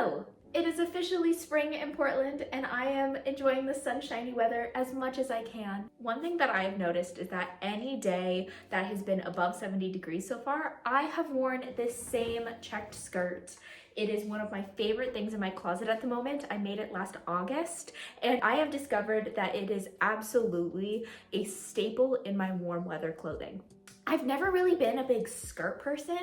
Hello! It is officially spring in Portland and I am enjoying the sunshiny weather as much as I can. One thing that I have noticed is that any day that has been above 70 degrees so far, I have worn this same checked skirt. It is one of my favorite things in my closet at the moment. I made it last August and I have discovered that it is absolutely a staple in my warm weather clothing. I've never really been a big skirt person,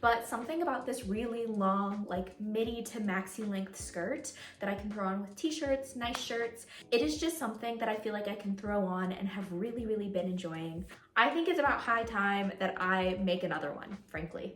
but something about this really long, like midi to maxi length skirt that I can throw on with t-shirts, nice shirts. It is just something that I feel like I can throw on and have really been enjoying. I think it's about high time that I make another one, frankly.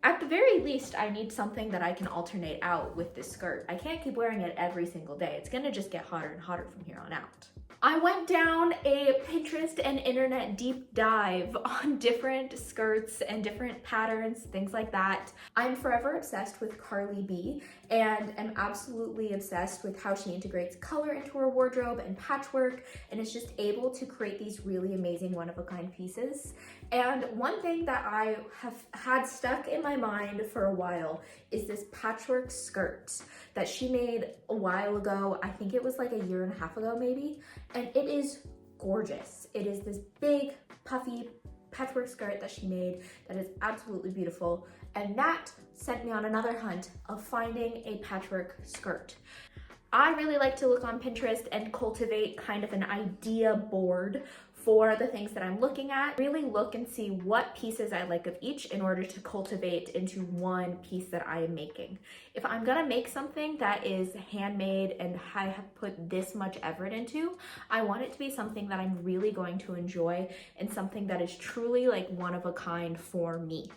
At the very least, I need something that I can alternate out with this skirt. I can't keep wearing it every single day. It's gonna just get hotter and hotter from here on out. I went down a Pinterest and internet deep dive on different skirts and different patterns, things like that. I'm forever obsessed with Carly B and am absolutely obsessed with how she integrates color into her wardrobe and patchwork and is just able to create these really amazing one-of-a-kind pieces. And one thing that I have had stuck in my mind for a while is this patchwork skirt that she made a while ago. I think it was like a year and a half ago maybe. And it is gorgeous. It is this big, puffy patchwork skirt that she made that is absolutely beautiful. And that sent me on another hunt of finding a patchwork skirt. I really like to look on Pinterest and cultivate kind of an idea board for the things that I'm looking at. Really look and see what pieces I like of each in order to cultivate into one piece that I am making. If I'm gonna make something that is handmade and I have put this much effort into, I want it to be something that I'm really going to enjoy and something that is truly like one of a kind for me.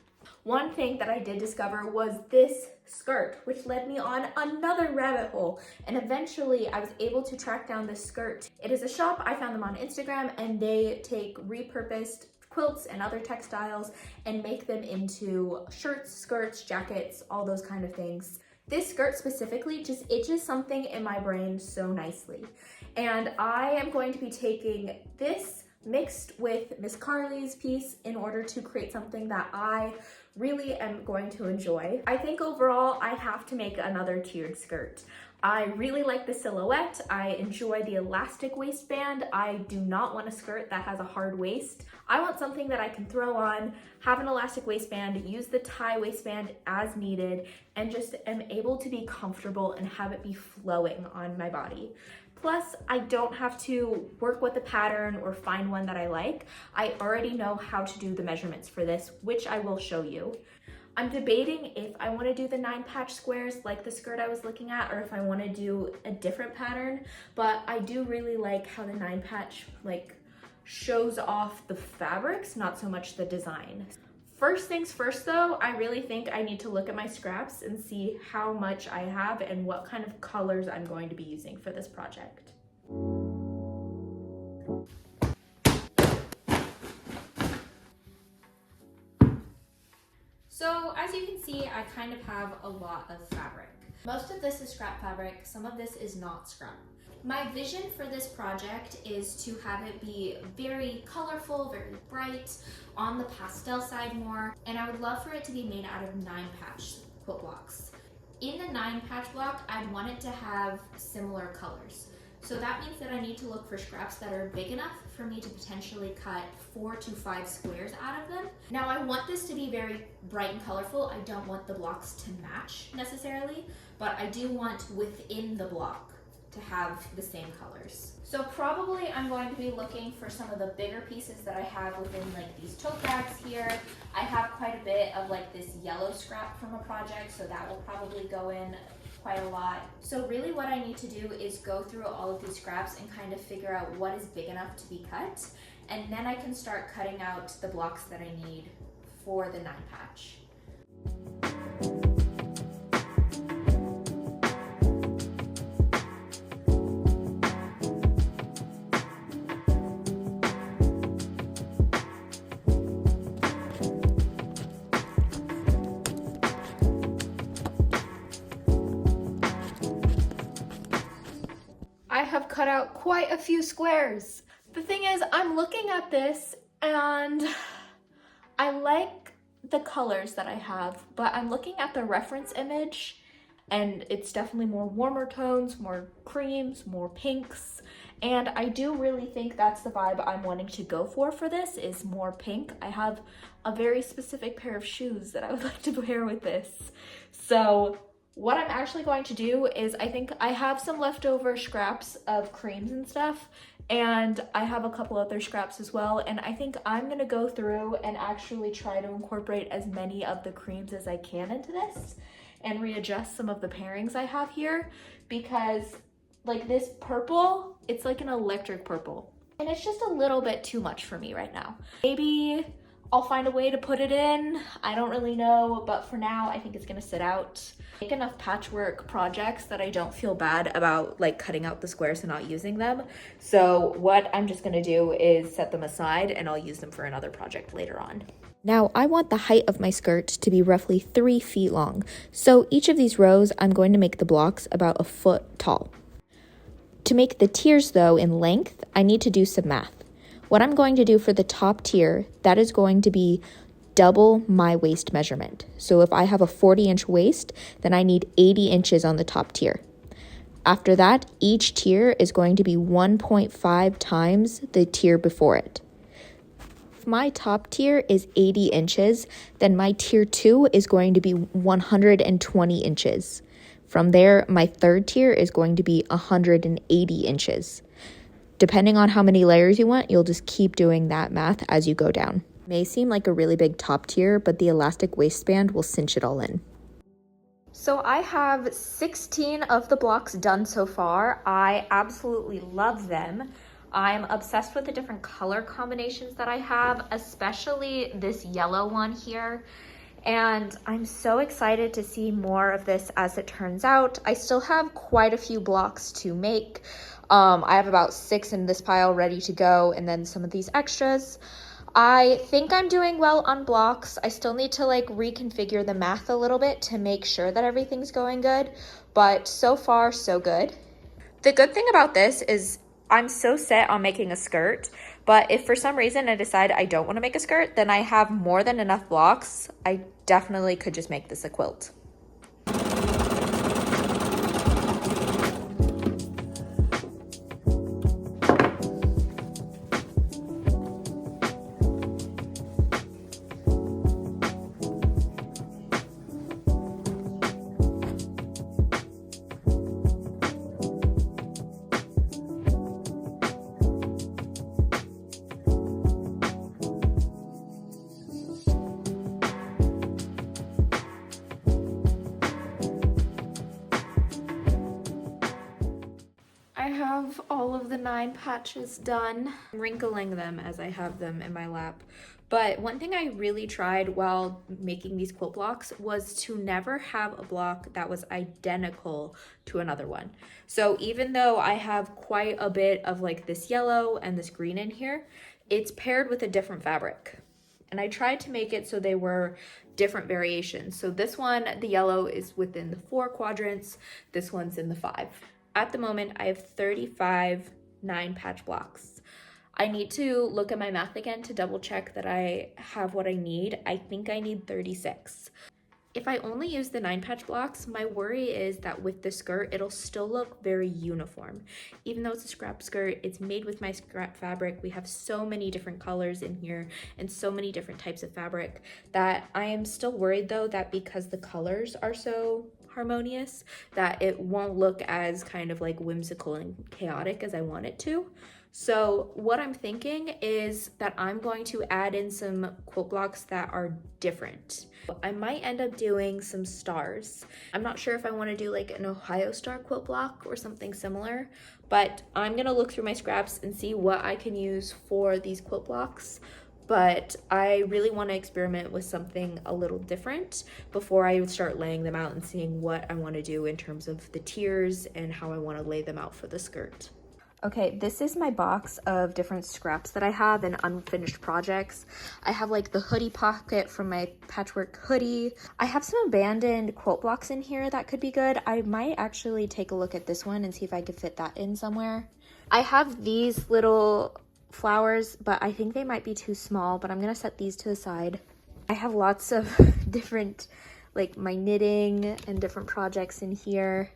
One thing that I did discover was this skirt, which led me on another rabbit hole. And eventually I was able to track down this skirt. It is a shop, I found them on Instagram, and they take repurposed quilts and other textiles and make them into shirts, skirts, jackets, all those kind of things. This skirt specifically just itches something in my brain so nicely. And I am going to be taking this mixed with Miss Carly's piece in order to create something that I really am going to enjoy. I think overall I have to make another tiered skirt. I really like the silhouette. I enjoy the elastic waistband. I do not want a skirt that has a hard waist. I want something that I can throw on, have an elastic waistband, use the tie waistband as needed, and just am able to be comfortable and have it be flowing on my body. Plus, I don't have to work with a pattern or find one that I like. I already know how to do the measurements for this, which I will show you. I'm debating if I want to do the 9-patch squares like the skirt I was looking at, or if I want to do a different pattern, but I do really like how the 9-patch like shows off the fabrics, not so much the design. First things first though, I really think I need to look at my scraps and see how much I have and what kind of colors I'm going to be using for this project. So as you can see, I kind of have a lot of fabric. Most of this is scrap fabric, some of this is not scrap. My vision for this project is to have it be very colorful, very bright, on the pastel side more, and I would love for it to be made out of 9-patch quilt blocks. In the 9-patch block, I'd want it to have similar colors. So that means that I need to look for scraps that are big enough for me to potentially cut 4 to 5 squares out of them. Now I want this to be very bright and colorful. I don't want the blocks to match necessarily, but I do want within the block to have the same colors. So probably I'm going to be looking for some of the bigger pieces that I have within like these tote bags here. I have quite a bit of like this yellow scrap from a project, so that will probably go in quite a lot. So really what I need to do is go through all of these scraps and kind of figure out what is big enough to be cut, and then I can start cutting out the blocks that I need for the 9-patch. I have cut out quite a few squares. The thing is, I'm looking at this and I like the colors that I have, but I'm looking at the reference image and it's definitely more warmer tones, more creams, more pinks. And I do really think that's the vibe I'm wanting to go for this, is more pink. I have a very specific pair of shoes that I would like to wear with this. So what I'm actually going to do is, I think I have some leftover scraps of creams and stuff, and I have a couple other scraps as well, and I think I'm gonna go through and actually try to incorporate as many of the creams as I can into this and readjust some of the pairings I have here, because like this purple, it's like an electric purple, and it's just a little bit too much for me right now. Maybe I'll find a way to put it in. I don't really know, but for now, I think it's gonna sit out. Make enough patchwork projects that I don't feel bad about like cutting out the squares and not using them. So what I'm just gonna do is set them aside, and I'll use them for another project later on. Now I want the height of my skirt to be roughly 3 feet long. So each of these rows, I'm going to make the blocks about a foot tall. To make the tiers though in length, I need to do some math. What I'm going to do for the top tier, that is going to be double my waist measurement. So if I have a 40-inch waist, then I need 80 inches on the top tier. After that, each tier is going to be 1.5 times the tier before it. If my top tier is 80 inches, then my tier 2 is going to be 120 inches. From there, my third tier is going to be 180 inches. Depending on how many layers you want, you'll just keep doing that math as you go down. It may seem like a really big top tier, but the elastic waistband will cinch it all in. So I have 16 of the blocks done so far. I absolutely love them. I'm obsessed with the different color combinations that I have, especially this yellow one here. And I'm so excited to see more of this as it turns out. I still have quite a few blocks to make. I have about 6 in this pile ready to go, and then some of these extras. I think I'm doing well on blocks. I still need to like reconfigure the math a little bit to make sure that everything's going good, but so far so good. The good thing about this is I'm so set on making a skirt, but if for some reason I decide I don't want to make a skirt, then I have more than enough blocks. I definitely could just make this a quilt. I have all of the 9 patches done. I'm wrinkling them as I have them in my lap. But one thing I really tried while making these quilt blocks was to never have a block that was identical to another one. So even though I have quite a bit of like this yellow and this green in here, it's paired with a different fabric. And I tried to make it so they were different variations. So this one, the yellow is within the 4 quadrants. This one's in the 5. At the moment, I have 35 9-patch blocks. I need to look at my math again to double check that I have what I need. I think I need 36. If I only use the 9-patch blocks, my worry is that with the skirt, it'll still look very uniform. Even though it's a scrap skirt, it's made with my scrap fabric. We have so many different colors in here and so many different types of fabric that I am still worried though that because the colors are so harmonious, that it won't look as kind of like whimsical and chaotic as I want it to. So what I'm thinking is that I'm going to add in some quilt blocks that are different. I might end up doing some stars. I'm not sure if I want to do like an Ohio star quilt block or something similar, but I'm gonna look through my scraps and see what I can use for these quilt blocks. But I really want to experiment with something a little different before I start laying them out and seeing what I want to do in terms of the tiers and how I want to lay them out for the skirt. Okay, this is my box of different scraps that I have and unfinished projects. I have like the hoodie pocket from my patchwork hoodie. I have some abandoned quilt blocks in here that could be good. I might actually take a look at this one and see if I could fit that in somewhere. I have these little flowers, but I think they might be too small, but I'm gonna set these to the side. I have lots of different like my knitting and different projects in here.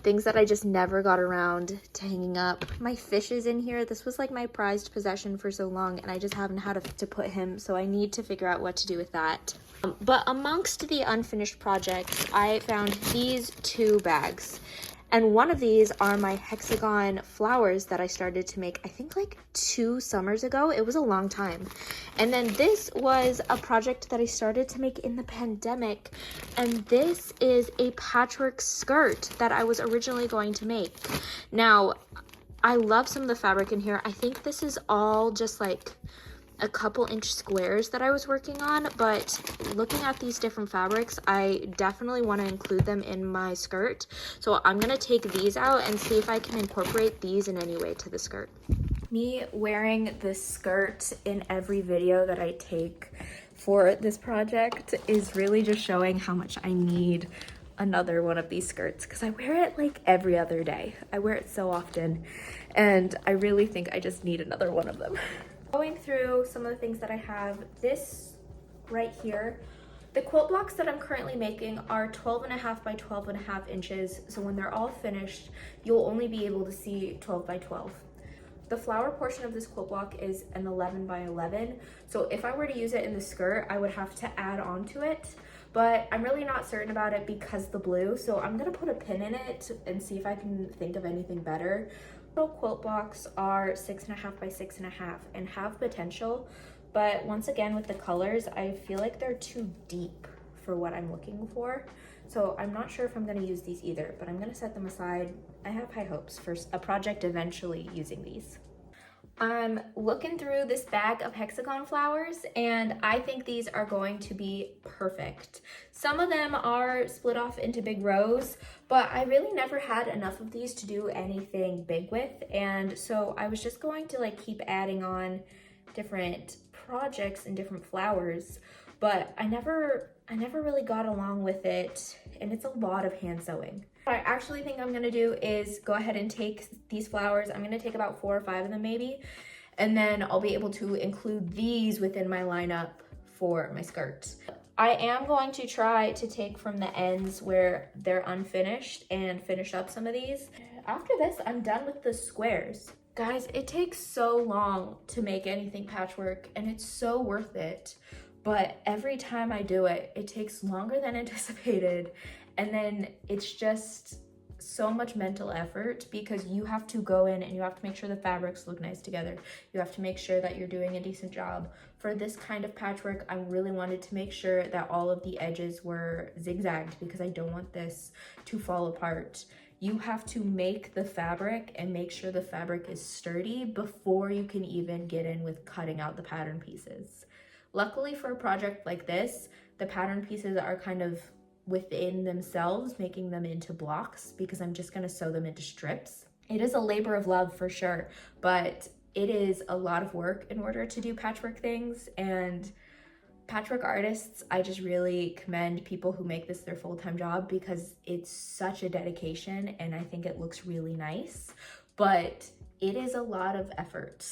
Things that I just never got around to hanging up. My fish is in here. This was like my prized possession for so long, and I just haven't had to put him, so I need to figure out what to do with that. But amongst the unfinished projects, I found these 2 bags. And one of these are my hexagon flowers that I started to make, I think like 2 summers ago. It was a long time. And then this was a project that I started to make in the pandemic. And this is a patchwork skirt that I was originally going to make. Now, I love some of the fabric in here. I think this is all just like a couple inch squares that I was working on, but looking at these different fabrics, I definitely want to include them in my skirt. So I'm gonna take these out and see if I can incorporate these in any way to the skirt. Me wearing this skirt in every video that I take for this project is really just showing how much I need another one of these skirts, because I wear it like every other day. I wear it so often, and I really think I just need another one of them. Going through some of the things that I have, this right here, the quilt blocks that I'm currently making are 12.5 by 12.5 inches. So when they're all finished, you'll only be able to see 12 by 12. The flower portion of this quilt block is an 11 by 11. So if I were to use it in the skirt, I would have to add on to it, but I'm really not certain about it because the blue. So I'm gonna put a pin in it and see if I can think of anything better. Quilt blocks are 6.5 by 6.5 and have potential, but once again with the colors, I feel like they're too deep for what I'm looking for. So I'm not sure if I'm going to use these either, but I'm going to set them aside. I have high hopes for a project eventually using these. I'm looking through this bag of hexagon flowers, and I think these are going to be perfect. Some of them are split off into big rows, but I really never had enough of these to do anything big with, and so I was just going to like keep adding on different projects and different flowers, but I never really got along with it, and it's a lot of hand sewing. What I actually think I'm gonna do is go ahead and take these flowers. I'm gonna take about 4 or 5 of them maybe, and then I'll be able to include these within my lineup for my skirts. I am going to try to take from the ends where they're unfinished and finish up some of these. After this, I'm done with the squares. Guys, it takes so long to make anything patchwork, and it's so worth it. But every time I do it, it takes longer than anticipated. And then it's just so much mental effort because you have to go in and you have to make sure the fabrics look nice together. You have to make sure that you're doing a decent job. For this kind of patchwork, I really wanted to make sure that all of the edges were zigzagged because I don't want this to fall apart. You have to make the fabric and make sure the fabric is sturdy before you can even get in with cutting out the pattern pieces. Luckily for a project like this, the pattern pieces are kind of within themselves, making them into blocks because I'm just gonna sew them into strips. It is a labor of love for sure, but it is a lot of work in order to do patchwork things, and patchwork artists, I just really commend people who make this their full-time job because it's such a dedication and I think it looks really nice, but it is a lot of effort.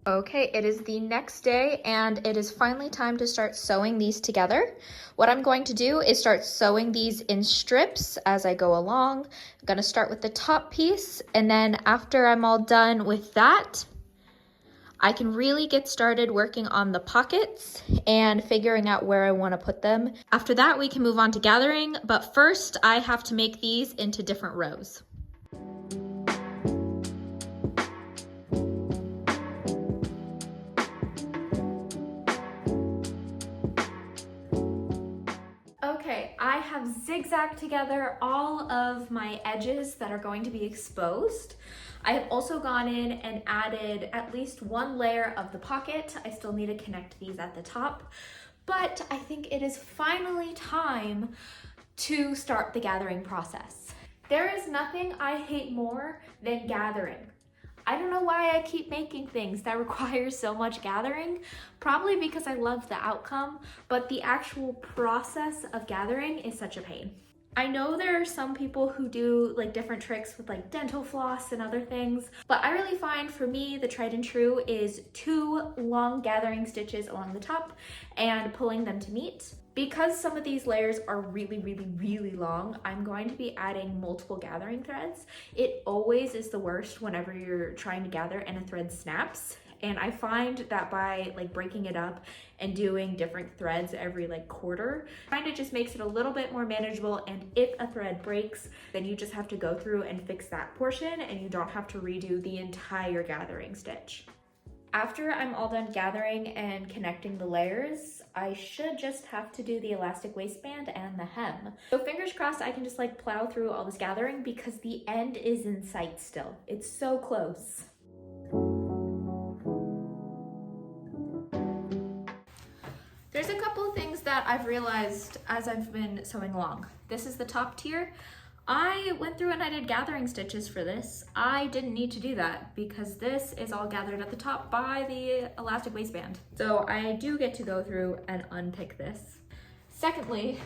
Okay, it is the next day and it is finally time to start sewing these together. What I'm going to do is start sewing these in strips as I go along. I'm gonna start with the top piece, and then after I'm all done with that, I can really get started working on the pockets and figuring out where I want to put them. After that, we can move on to gathering, but first I have to make these into different rows. have zigzagged together all of my edges that are going to be exposed. I have also gone in and added at least one layer of the pocket. I still need to connect these at the top, but I think it is finally time to start the gathering process. There is nothing I hate more than gathering. I don't know why I keep making things that require so much gathering, probably because I love the outcome, but the actual process of gathering is such a pain. I know there are some people who do like different tricks with like dental floss and other things, but I really find for me the tried and true is 2 long gathering stitches along the top and pulling them to meet. Because some of these layers are really long, I'm going to be adding multiple gathering threads. It always is the worst whenever you're trying to gather and a thread snaps. And I find that by like breaking it up and doing different threads every like quarter, kind of just makes it a little bit more manageable. And if a thread breaks, then you just have to go through and fix that portion and you don't have to redo the entire gathering stitch. After I'm all done gathering and connecting the layers, I should just have to do the elastic waistband and the hem. So fingers crossed I can just like plow through all this gathering because the end is in sight still. It's so close. There's a couple of things that I've realized as I've been sewing along. This is the top tier. I went through and I did gathering stitches for this. I didn't need to do that because this is all gathered at the top by the elastic waistband. So I do get to go through and unpick this. Secondly,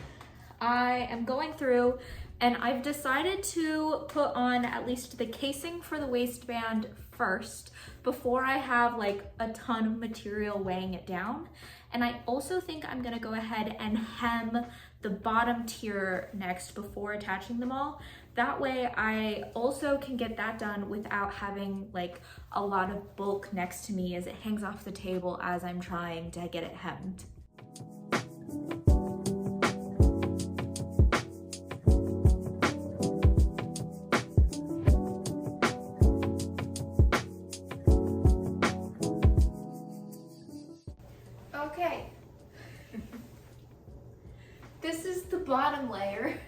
I am going through and I've decided to put on at least the casing for the waistband first before I have like a ton of material weighing it down. And I also think I'm gonna go ahead and hem the bottom tier next before attaching them all. That way I also can get that done without having like a lot of bulk next to me as it hangs off the table as I'm trying to get it hemmed. Okay. This is the bottom layer.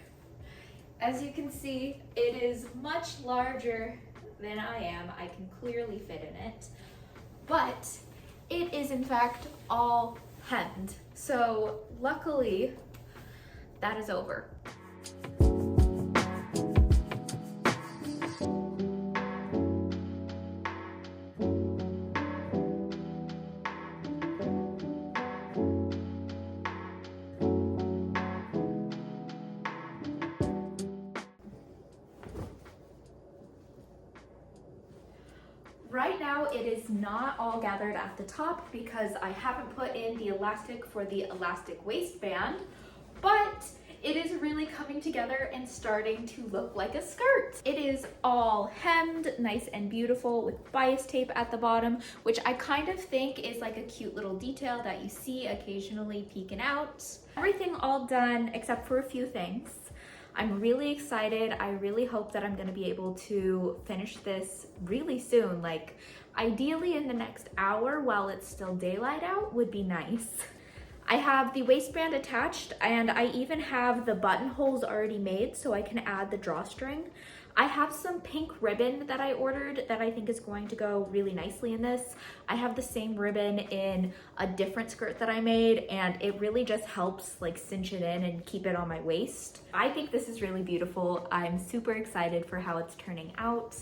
As you can see, it is much larger than I am. I can clearly fit in it, but it is in fact all hemmed. So luckily that is over. Right now it is not all gathered at the top because I haven't put in the elastic for the elastic waistband, but it is really coming together and starting to look like a skirt. It is all hemmed, nice and beautiful with bias tape at the bottom, which I kind of think is like a cute little detail that you see occasionally peeking out. Everything all done except for a few things. I'm really excited. I really hope that I'm gonna be able to finish this really soon. Like ideally in the next hour while it's still daylight out would be nice. I have the waistband attached and I even have the buttonholes already made so I can add the drawstring. I have some pink ribbon that I ordered that I think is going to go really nicely in this. I have the same ribbon in a different skirt that I made and it really just helps like cinch it in and keep it on my waist. I think this is really beautiful. I'm super excited for how it's turning out.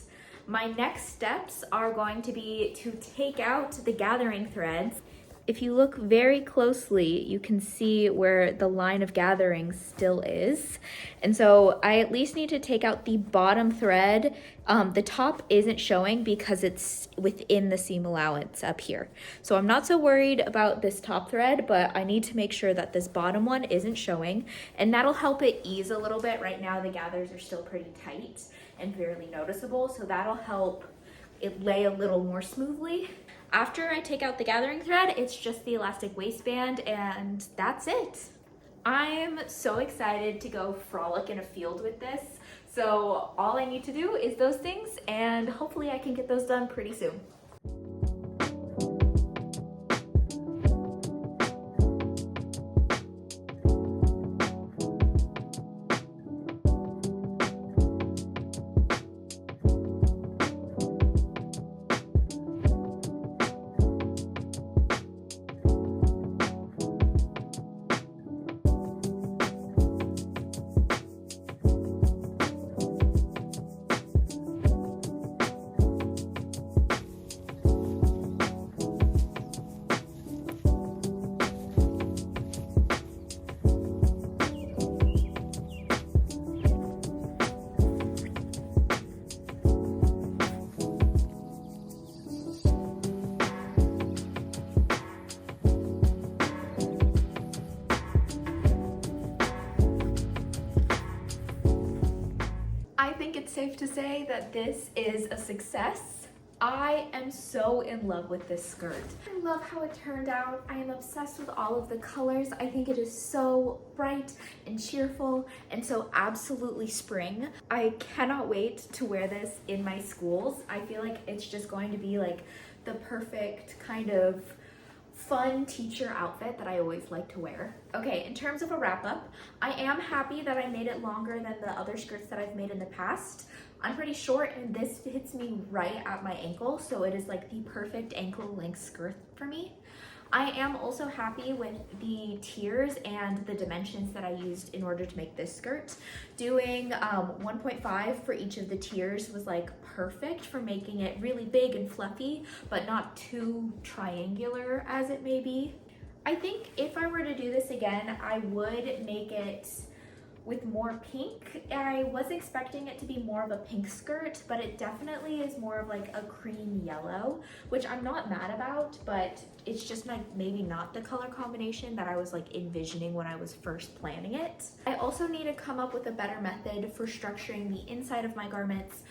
My next steps are going to be to take out the gathering threads. If you look very closely, you can see where the line of gathering still is. And so I at least need to take out the bottom thread. The top isn't showing because it's within the seam allowance up here. So I'm not so worried about this top thread, but I need to make sure that this bottom one isn't showing, and that'll help it ease a little bit. Right now the gathers are still pretty tight and fairly noticeable, so that'll help it lay a little more smoothly. After I take out the gathering thread, it's just the elastic waistband and that's it. I'm so excited to go frolic in a field with this. So all I need to do is those things and hopefully I can get those done pretty soon. it's safe to say that this is a success. I am so in love with this skirt. I love how it turned out. I am obsessed with all of the colors. I think it is so bright and cheerful and so absolutely spring. I cannot wait to wear this in my schools. I feel like it's just going to be like the perfect kind of fun teacher outfit that I always like to wear. Okay, in terms of a wrap up, I am happy that I made it longer than the other skirts that I've made in the past. I'm pretty short and this fits me right at my ankle, so it is like the perfect ankle length skirt for me. I am also happy with the tiers and the dimensions that I used in order to make this skirt. Doing 1.5 for each of the tiers was like perfect for making it really big and fluffy, but not too triangular as it may be. I think if I were to do this again, I would make it with more pink. I was expecting it to be more of a pink skirt, but it definitely is more of like a cream yellow, which I'm not mad about, but it's just like maybe not the color combination that I was like envisioning when I was first planning it. I also need to come up with a better method for structuring the inside of my garments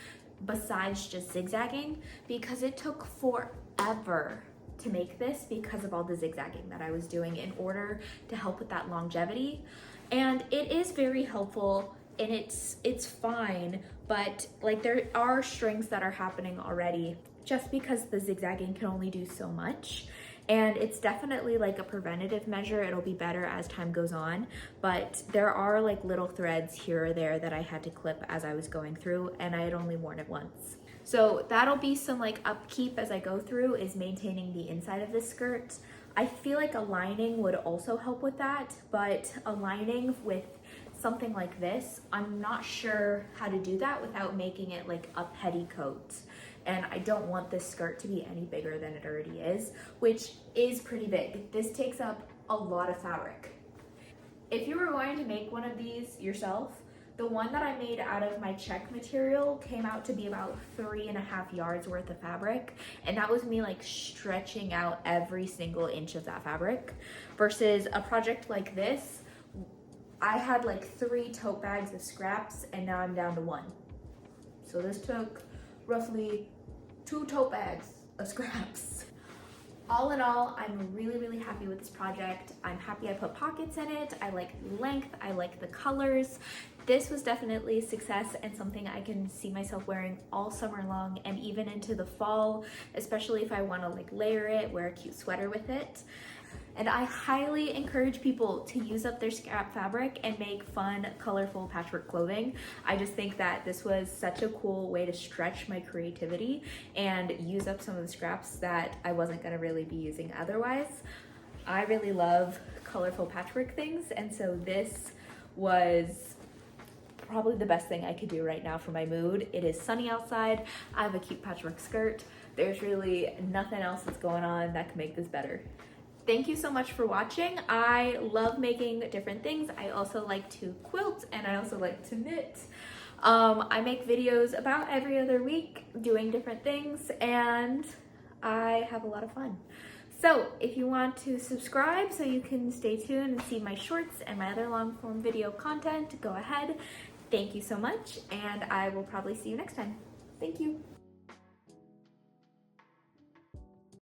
besides just zigzagging, because it took forever to make this because of all the zigzagging that I was doing in order to help with that longevity. And it is very helpful and it's fine, but like there are strings that are happening already just because the zigzagging can only do so much. And it's definitely like a preventative measure. It'll be better as time goes on, but there are like little threads here or there that I had to clip as I was going through, and I had only worn it once. So that'll be some like upkeep as I go through, is maintaining the inside of this skirt. I feel like a lining would also help with that, but a lining with something like this, I'm not sure how to do that without making it like a petticoat. And I don't want this skirt to be any bigger than it already is, which is pretty big. This takes up a lot of fabric. If you were going to make one of these yourself, the one that I made out of my check material came out to be about 3.5 yards worth of fabric. And that was me like stretching out every single inch of that fabric. Versus a project like this, I had like 3 tote bags of scraps and now I'm down to 1. So this took roughly 2 tote bags of scraps. All in all, I'm really happy with this project. I'm happy I put pockets in it. I like the length, I like the colors. This was definitely a success and something I can see myself wearing all summer long and even into the fall, especially if I want to like layer it, wear a cute sweater with it. And I highly encourage people to use up their scrap fabric and make fun, colorful patchwork clothing. I just think that this was such a cool way to stretch my creativity and use up some of the scraps that I wasn't gonna really be using otherwise. I really love colorful patchwork things, and so this was probably the best thing I could do right now for my mood. It is sunny outside, I have a cute patchwork skirt. There's really nothing else that's going on that could make this better. Thank you so much for watching. I love making different things. I also like to quilt and I also like to knit. I make videos about every other week doing different things and I have a lot of fun. So if you want to subscribe so you can stay tuned and see my shorts and my other long form video content, go ahead. Thank you so much and I will probably see you next time. Thank you.